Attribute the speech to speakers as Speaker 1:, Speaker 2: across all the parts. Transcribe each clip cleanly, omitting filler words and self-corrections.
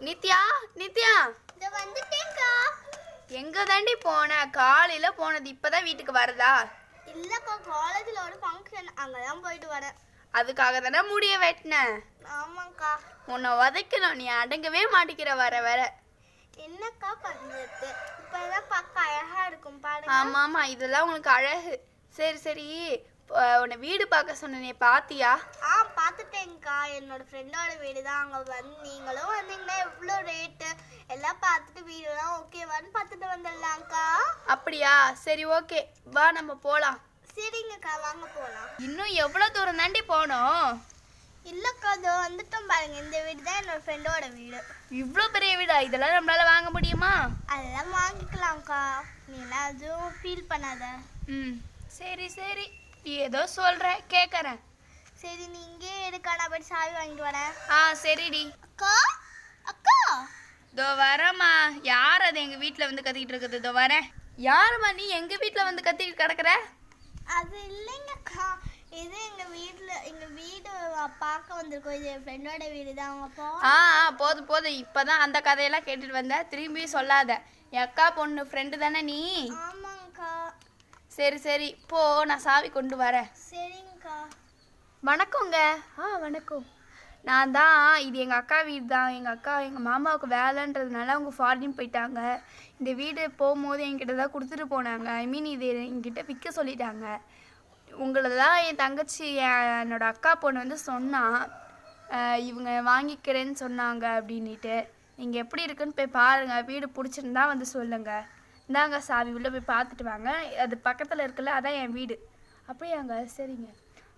Speaker 1: நித்யா நித்யா
Speaker 2: இந்த வந்துட்டேன்க்கா.
Speaker 1: எங்க தாண்டி போன? காலையில போனது இப்பதான் வீட்டுக்கு வருதா?
Speaker 2: இல்லக்கா, காலேஜ்ல ஒரு ஃபங்க்ஷன், அங்கதான் போயிட்டு வரேன்.
Speaker 1: அதுக்காக தானே முடிய வெட்டினேன்.
Speaker 2: ஆமாக்கா.
Speaker 1: உன்னை உதைக்கணும், நீ அடங்கவே மாட்டிக்கிற வர வர.
Speaker 2: என்னக்கா பண்றது? இப்பதான் பார்க்க அழகா இருக்கும் பாருங்க.
Speaker 1: ஆமா ஆமா, இதெல்லாம் உனக்கு அழகு. சரி சரி, உன்னை வீடு பார்க்க சொன்னே, பாத்தியா?
Speaker 2: பார்த்துட்டேங்க்கா. என்னோட ஃப்ரெண்டோட வீடு தான். அங்கே வந்து நீங்களும் வந்தீங்கன்னா எவ்வளோ ரேட்டு எல்லாம் பார்த்துட்டு வீடெல்லாம் ஓகேவான்னு பார்த்துட்டு வந்துடலாம்க்கா.
Speaker 1: அப்படியா? சரி ஓகே, வா நம்ம போகலாம்.
Speaker 2: சரிங்கக்கா, வாங்க போகலாம்.
Speaker 1: இன்னும் எவ்வளோ தூரம் தாண்டி போனோம்?
Speaker 2: இல்லைக்கா, அதோ வந்துட்டோம் பாருங்க. இந்த வீடு தான் என்னோட ஃப்ரெண்டோட வீடு.
Speaker 1: இவ்வளோ பெரிய வீடா? இதெல்லாம் நம்மளால வாங்க முடியுமா?
Speaker 2: அதெல்லாம் வாங்கிக்கலாம்க்கா, நீலாம் அதுவும் ஃபீல் பண்ணாத.
Speaker 1: ம் சரி சரி, ஏதோ சொல்ற, கேட்கறேன்.
Speaker 2: சரி, நீ இங்கே எடுக்கா, நான் போய் சாவி வாங்கிட்டு வரேன்.
Speaker 1: சரிடி.
Speaker 2: அக்கா அக்கா,
Speaker 1: இதோ வரேம்மா. யார் அது எங்கள் வீட்டில் வந்து கத்திக்கிட்டு இருக்குது? இதோ வரேன். யாரும்மா நீ எங்கள் வீட்டில் வந்து கத்திக்கிட்டு கிடக்குற?
Speaker 2: அது இல்லைங்கக்கா, இது எங்கள் வீடு பார்க்க வந்திருக்கோம். இது என் ஃப்ரெண்டோட வீடு தான். அவங்க
Speaker 1: போதும் போதும், இப்போதான் அந்த கதையெல்லாம் கேட்டுட்டு வந்த, திரும்பி சொல்லாத. என் அக்கா பொண்ணு ஃப்ரெண்டு தானே நீ?
Speaker 2: ஆமாங்கக்கா.
Speaker 1: சரி சரி போ, நான் சாவி கொண்டு வரேன்.
Speaker 2: சரிங்கக்கா.
Speaker 1: வணக்கங்க. வணக்கம். நான் தான், இது எங்கள் அக்கா வீடு தான். எங்கள் அக்கா எங்கள் மாமாவுக்கு வேலைன்றதுனால அவங்க ஃபாரின் போயிட்டாங்க. இந்த வீடு போகும்போது என்கிட்ட தான் கொடுத்துட்டு போனாங்க. ஐ மீன் இது என்கிட்ட விற்க சொல்லிட்டாங்க. உங்களை தான் என் தங்கச்சி, என்னோடய அக்கா பொண்ணு வந்து சொன்னான், இவங்க வாங்கிக்கிறேன்னு சொன்னாங்க அப்படின்ட்டு. நீங்கள் எப்படி இருக்குன்னு போய் பாருங்கள், வீடு பிடிச்சிருந்தா வந்து சொல்லுங்கள். இந்தாங்க சாவி, உள்ளே போய் பார்த்துட்டு வாங்க. அது பக்கத்தில் இருக்குல்ல, அதான் என் வீடு. அப்படியாங்க? சரிங்க,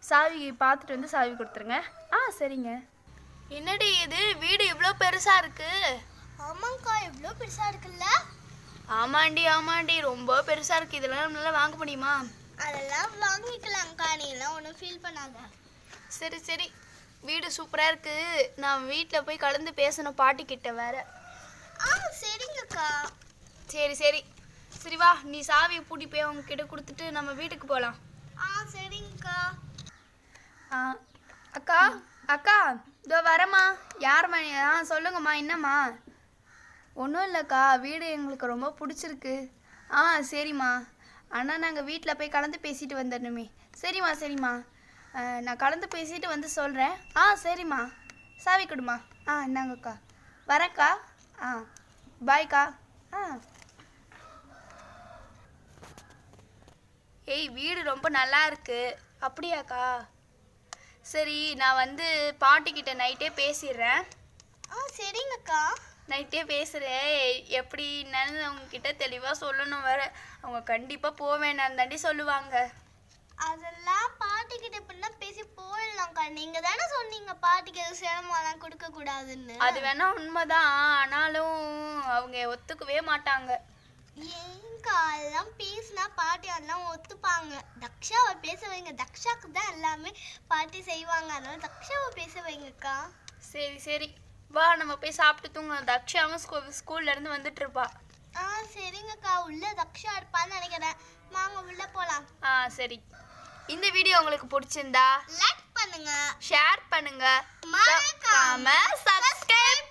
Speaker 1: சாவி பார்த்துட்டு வந்து சாவி கொடுத்துருங்க. சரிங்க. என்னடி இது வீடு இவ்வளோ பெருசாக இருக்கு?
Speaker 2: ஆமாங்கக்கா, எவ்வளோ பெருசாக இருக்குல்ல?
Speaker 1: ஆமாண்டி ரொம்ப பெருசாக இருக்குது. இதெல்லாம் நம்மளால வாங்க முடியுமா?
Speaker 2: அதெல்லாம் வாங்கிக்கலாம்க்கா, நீ எல்லாம் ஒன்றும் ஃபீல் பண்ணாத.
Speaker 1: சரி சரி, வீடு சூப்பராக இருக்குது. நான் வீட்டில் போய் கலந்து பேசணும் பாட்டிக்கிட்ட வேற.
Speaker 2: சரிங்கக்கா.
Speaker 1: சரி சரி சரி, வா நீ சாவியை பூட்டி போய் அவங்க கிட்ட கொடுத்துட்டு நம்ம வீட்டுக்கு போகலாம்.
Speaker 2: சரிங்கக்கா.
Speaker 1: அக்கா அக்கா, இதோ வரேம்மா. யாரும்மா? சொல்லுங்கம்மா, என்னம்மா? ஒன்றும் இல்லைக்கா, வீடு எங்களுக்கு ரொம்ப பிடிச்சிருக்கு. சரிம்மா, ஆனால் நாங்கள் வீட்டில் போய் கலந்து பேசிட்டு வந்துடணுமே. சரிம்மா, நான் கலந்து பேசிட்டு வந்து சொல்கிறேன். சரிம்மா, சாவி கொடுமா. இந்தாங்கக்கா, வரேன்க்கா. பாய்க்கா. ஏய், வீடு ரொம்ப நல்லா இருக்கு. அப்படியாக்கா? சரி, நான் வந்து பாட்டிக்கிட்ட நைட்டே பேசிடுறேன்.
Speaker 2: சரிங்கக்கா.
Speaker 1: நைட்டே பேசுகிறேன். எப்படி என்னன்னு அவங்கக்கிட்ட தெளிவாக சொல்லணும் வேற. அவங்க கண்டிப்பாக போவேன் தாண்டி சொல்லுவாங்க.
Speaker 2: அதெல்லாம் பாட்டிக்கிட்ட இப்படின்னா பேசி போயிடலாம்க்கா. நீங்கள் தானே சொன்னீங்க பாட்டிக்கு எதுவும் சிரமம்லாம் கொடுக்கக்கூடாதுன்னு.
Speaker 1: அது வேணா உண்மைதான், ஆனாலும் அவங்க ஒத்துக்கவே மாட்டாங்க.
Speaker 2: ஏங்கா, அதெல்லாம் பேசினா பாட்டி அதெல்லாம் ஒத்துப்பாங்க. தக்ஷாவை பேச வைங்க. தக்ஷாவுக்கு தான் எல்லாமே பாட்டி செய்வாங்க, அதனால தக்ஷாவை பேச வைங்கக்கா.
Speaker 1: சரி சரி, வா நம்ம போய் சாப்பிட்டு தூங்க. தக்ஷாவும் ஸ்கூல்லேருந்து வந்துட்டு இருப்பா.
Speaker 2: சரிங்கக்கா, உள்ள தக்ஷா இருப்பான்னு நினைக்கிறேன். வாங்க உள்ள போகலாம்.
Speaker 1: சரி. இந்த வீடியோ உங்களுக்கு பிடிச்சிருந்தா
Speaker 2: லைக் பண்ணுங்க,
Speaker 1: ஷேர் பண்ணுங்க,
Speaker 2: மறக்காம
Speaker 1: சப்ஸ்கிரைப்